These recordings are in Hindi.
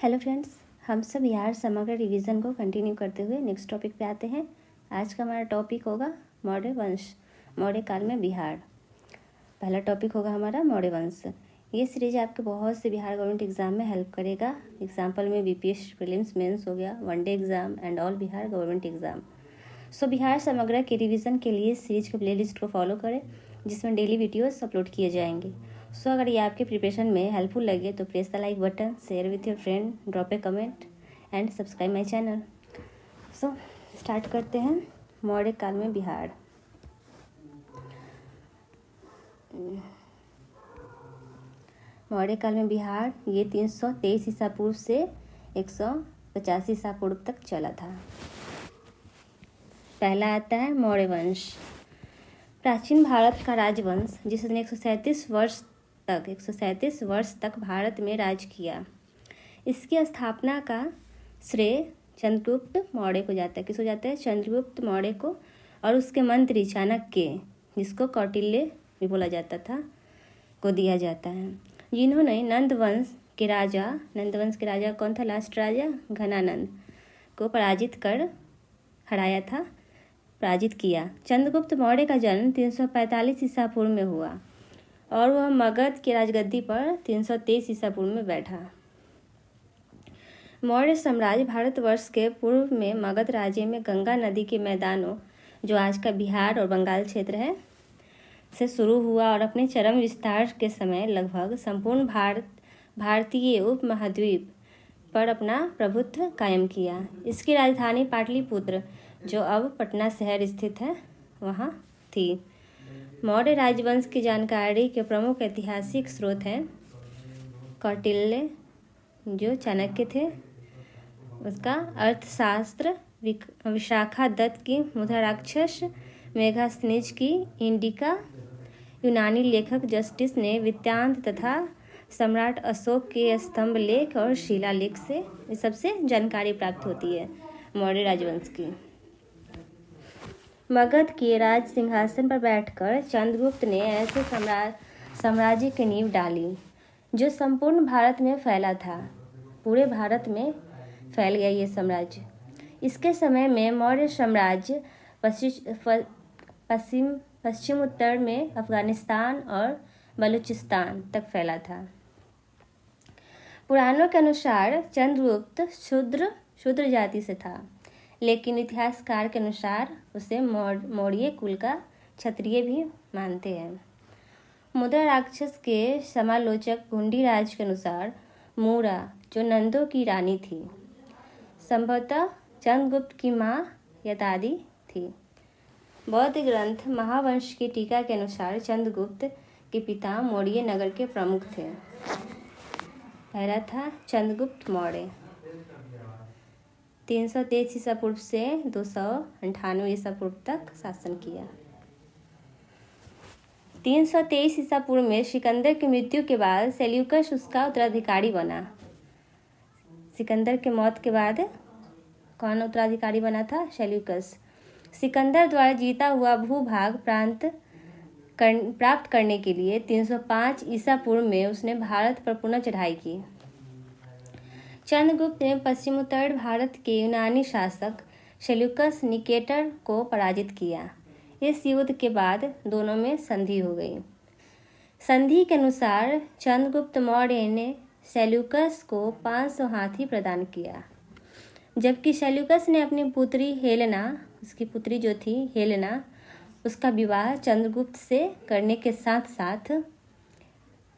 हेलो फ्रेंड्स, हम सब बिहार समग्र रिवीजन को कंटिन्यू करते हुए नेक्स्ट टॉपिक पे आते हैं। आज का हमारा टॉपिक होगा मौर्य वंश, मौर्य काल में बिहार। पहला टॉपिक होगा हमारा मौर्य वंश। ये सीरीज आपके बहुत से बिहार गवर्नमेंट एग्जाम में हेल्प करेगा। एग्जाम्पल में बीपीएससी प्रीलिम्स मेंस हो गया, one day exam and all Bihar government exam. So Bihar Samagra के रिवीजन के लिए सीरीज के प्लेलिस्ट को फॉलो करें, जिसमें डेली वीडियोस अपलोड किए जाएंगे। सो अगर ये आपके प्रिपरेशन में हेल्पफुल लगे तो press the like button, share with your friend, drop A comment and subscribe my channel. So start करते हैं। मौर्य काल में बिहार। मौर्य काल में बिहार ये 323 ईसा पूर्व से 185 ईसा पूर्व तक चला था। पहला आता है मौर्य वंश। प्राचीन भारत का राजवंश जिसने 137 वर्ष तक भारत में राज किया। इसकी स्थापना का श्रेय चंद्रगुप्त मौर्य को जाता है। किसको जाता है? चंद्रगुप्त मौर्य को। और उसके मंत्री चाणक्य, जिसको कौटिल्य भी बोला जाता था, को दिया जाता है, जिन्होंने नंदवंश के राजा कौन था? लास्ट राजा घनानंद को पराजित किया। चंद्रगुप्त मौर्य का जन्म 345 ईसा पूर्व में हुआ और वह मगध की राजगद्दी पर 323 ईसा पूर्व में बैठा। मौर्य साम्राज्य भारतवर्ष के पूर्व में मगध राज्य में गंगा नदी के मैदानों, जो आज का बिहार और बंगाल क्षेत्र है, से शुरू हुआ और अपने चरम विस्तार के समय लगभग संपूर्ण भारतीय उपमहाद्वीप पर अपना प्रभुत्व कायम किया। इसकी राजधानी पाटलिपुत्र, जो अब पटना शहर स्थित है, वहाँ थी। मौर्य राजवंश की जानकारी के प्रमुख ऐतिहासिक स्रोत हैं कौटिल्य, जो चाणक्य थे, उसका अर्थशास्त्र, विशाखा दत्त की मुद्राराक्षस, मेगास्थनीज की इंडिका, यूनानी लेखक जस्टिस ने वृत्तांत तथा सम्राट अशोक के स्तंभ लेख और शिलालेख से इस सबसे जानकारी प्राप्त होती है मौर्य राजवंश की। मगध के राज सिंहासन पर बैठकर चंद्रगुप्त ने ऐसे साम्राज्य की नींव डाली जो संपूर्ण भारत में फैला था। पूरे भारत में फैल गया ये साम्राज्य। इसके समय में मौर्य साम्राज्य पश्चिम उत्तर में अफगानिस्तान और बलूचिस्तान तक फैला था। पुराणों के अनुसार चंद्रगुप्त शूद्र जाति से था, लेकिन इतिहासकार के अनुसार उसे मौर्य कुल का क्षत्रिय भी मानते हैं। मुद्रा राक्षस के समालोचक भुंडीराज के अनुसार मूरा, जो नंदों की रानी थी, संभवतः चंद्रगुप्त की माँ या दादी थी। बौद्ध ग्रंथ महावंश की टीका के अनुसार चंद्रगुप्त के पिता मौर्य नगर के प्रमुख थे। पहला था चंद्रगुप्त मौर्य, 323 ईसा पूर्व से 298 ईसा पूर्व तक शासन किया। 323 ईसा पूर्व में सिकंदर की मृत्यु के बाद सेल्यूकस उसका उत्तराधिकारी बना। सिकंदर के मौत के बाद कौन उत्तराधिकारी बना था? सेल्यूकस। सिकंदर द्वारा जीता हुआ भूभाग प्राप्त करने के लिए 305 ईसा पूर्व में उसने भारत पर पुनः चढ़ाई की। चंद्रगुप्त ने पश्चिमोत्तर भारत के यूनानी शासक सेल्यूकस निकेटर को पराजित किया। इस युद्ध के बाद दोनों में संधि हो गई। संधि के अनुसार चंद्रगुप्त मौर्य ने सेल्यूकस को 500 हाथी प्रदान किया, जबकि सेल्यूकस ने अपनी पुत्री हेलेना, उसकी पुत्री जो थी हेलेना, उसका विवाह चंद्रगुप्त से करने के साथ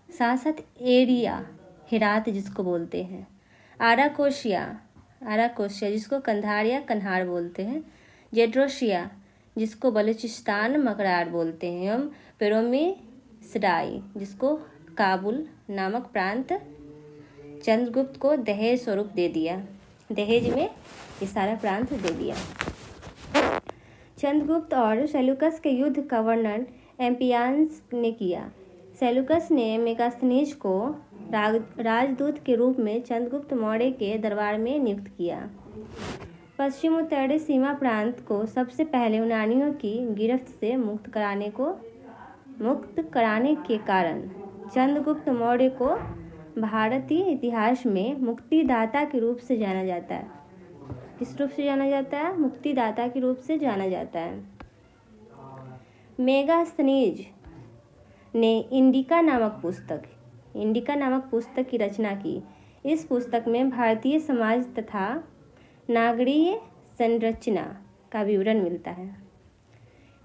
साथ एरिया, हेरात जिसको बोलते हैं, आराकोशिया जिसको कंधार या कन्हार बोलते हैं, जेड्रोशिया जिसको बलूचिस्तान मकरार बोलते हैं, एवं पेरोमी सराय जिसको काबुल नामक प्रांत चंद्रगुप्त को दहेज स्वरूप दे दिया। दहेज में ये सारा प्रांत दे दिया। चंद्रगुप्त और सेल्यूकस के युद्ध का वर्णन एम्पियास ने किया। सेल्यूकस ने मेगास्थनीज को राजदूत के रूप में चंद्रगुप्त मौर्य के दरबार में नियुक्त किया। पश्चिमोत्तरी सीमा प्रांत को सबसे पहले यूनानियों की गिरफ्त से मुक्त कराने के कारण चंद्रगुप्त मौर्य को भारतीय इतिहास में मुक्तिदाता के रूप से जाना जाता है। किस रूप से जाना जाता है? मुक्तिदाता के रूप से जाना जाता है। मेगास्थनीज ने इंडिका नामक पुस्तक की रचना की। इस पुस्तक में भारतीय समाज तथा नागरीय संरचना का विवरण मिलता है।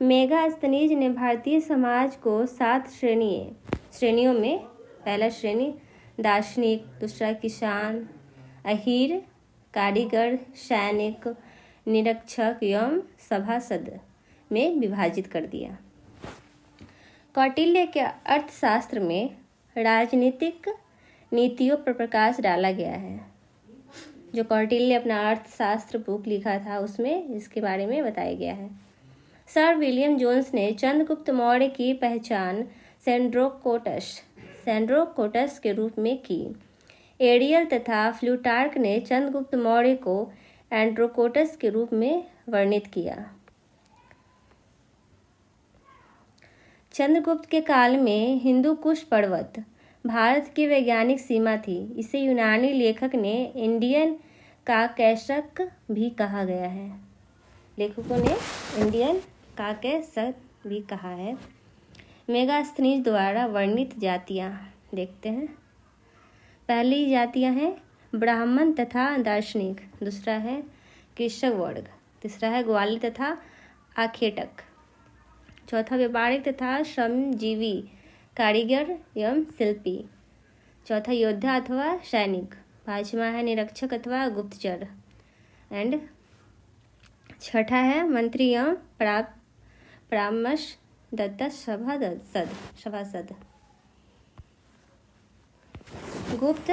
मेगास्थनीज ने भारतीय समाज को 7 श्रेणियों में, पहला श्रेणी दार्शनिक, दूसरा किसान, अहीर, कारीगर, सैनिक, निरीक्षक एवं सभासद में विभाजित कर दिया। कौटिल्य के अर्थशास्त्र में राजनीतिक नीतियों पर प्रकाश डाला गया है। जो कौटिल्य अपना अर्थशास्त्र बुक लिखा था उसमें इसके बारे में बताया गया है। सर विलियम जोन्स ने चंद्रगुप्त मौर्य की पहचान सेंड्रोकोटस के रूप में की। एरियल तथा फ्लूटार्क ने चंद्रगुप्त मौर्य को एंड्रोकोटस के रूप में वर्णित किया। चंद्रगुप्त के काल में हिंदू कुश पर्वत भारत की वैज्ञानिक सीमा थी। इसे यूनानी लेखक ने इंडियन काकेशस भी कहा गया है। लेखकों ने इंडियन काकेशस भी कहा है। मेगास्थनीज द्वारा वर्णित जातियां देखते हैं। पहली जातियां हैं ब्राह्मण तथा दार्शनिक, दूसरा है कृषक वर्ग, तीसरा है ग्वालिक तथा आखेटक, चौथा व्यापारिक तथा श्रमजीवी, कारीगर एवं शिल्पी, चौथा योद्धा अथवा सैनिक, पांचवा है निरीक्षक अथवा गुप्तचर एंड छठा है मंत्री एवं परामर्शदाता सभासद। गुप्त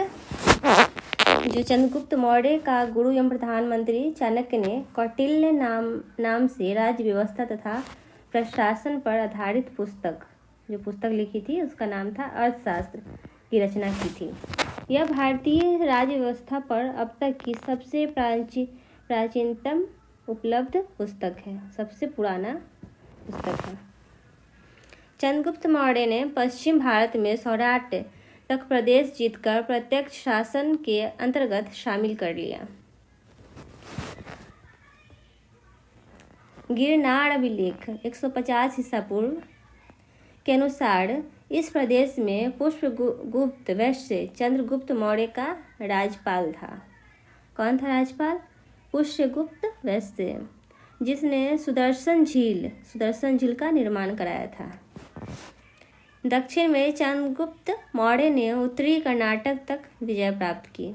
जो चंद्रगुप्त मौर्य का गुरु एवं प्रधानमंत्री चाणक्य ने कौटिल्य नाम से राज्य व्यवस्था तथा प्रशासन पर आधारित जो पुस्तक लिखी थी उसका नाम था अर्थशास्त्र की रचना की थी। यह भारतीय राज्य व्यवस्था पर अब तक की सबसे प्राचीनतम उपलब्ध पुस्तक है, सबसे पुराना पुस्तक है। चंद्रगुप्त मौर्य ने पश्चिम भारत में सौराठ तक प्रदेश जीतकर प्रत्यक्ष शासन के अंतर्गत शामिल कर लिया। गिरनार अभिलेख 150 ईसा पूर्व के अनुसार इस प्रदेश में पुष्यगुप्त वैश्य चंद्रगुप्त मौर्य का राजपाल था। कौन था राजपाल? पुष्यगुप्त वैश्य, जिसने सुदर्शन झील का निर्माण कराया था। दक्षिण में चंद्रगुप्त मौर्य ने उत्तरी कर्नाटक तक विजय प्राप्त की।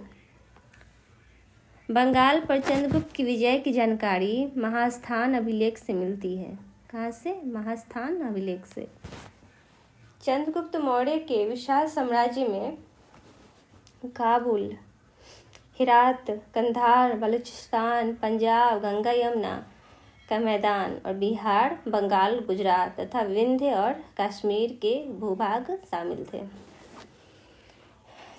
बंगाल पर चंद्रगुप्त की विजय की जानकारी महास्थान अभिलेख से मिलती है। कहाँ से? महास्थान अभिलेख से। चंद्रगुप्त मौर्य के विशाल साम्राज्य में काबुल, हेरात, कंधार, बलूचिस्तान, पंजाब, गंगा यमुना का मैदान और बिहार, बंगाल, गुजरात तथा विंध्य और कश्मीर के भूभाग शामिल थे।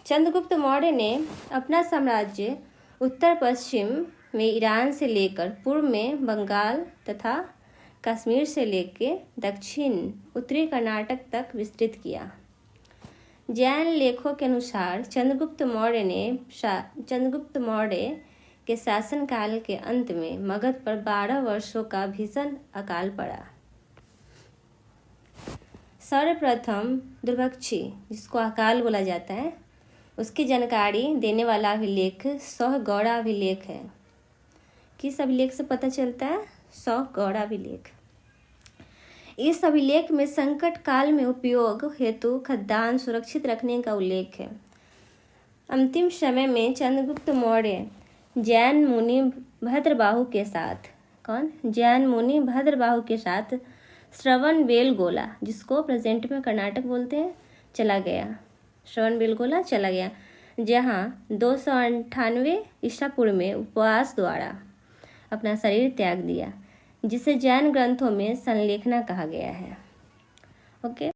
चंद्रगुप्त मौर्य ने अपना साम्राज्य उत्तर पश्चिम में ईरान से लेकर पूर्व में बंगाल तथा कश्मीर से लेकर दक्षिण उत्तरी कर्नाटक तक विस्तृत किया। जैन लेखों के अनुसार चंद्रगुप्त मौर्य के शासनकाल के अंत में मगध पर 12 वर्षों का भीषण अकाल पड़ा। सर्वप्रथम दुर्भिक्ष, जिसको अकाल बोला जाता है, उसकी जानकारी देने वाला अभिलेख सौगौड़ा अभिलेख है। किस अभिलेख से पता चलता है? सौगौड़ा अभिलेख। इस अभिलेख में संकट काल में उपयोग हेतु खदान सुरक्षित रखने का उल्लेख है। अंतिम समय में चंद्रगुप्त मौर्य जैन मुनि भद्रबाहु के साथ श्रवणबेलगोला, जिसको प्रेजेंट में कर्नाटक बोलते हैं, चला गया। श्रवणबेलगोला चला गया, जहाँ 298 ईसा पूर्व में उपवास द्वारा अपना शरीर त्याग दिया, जिसे जैन ग्रंथों में संलेखना कहा गया है। ओके।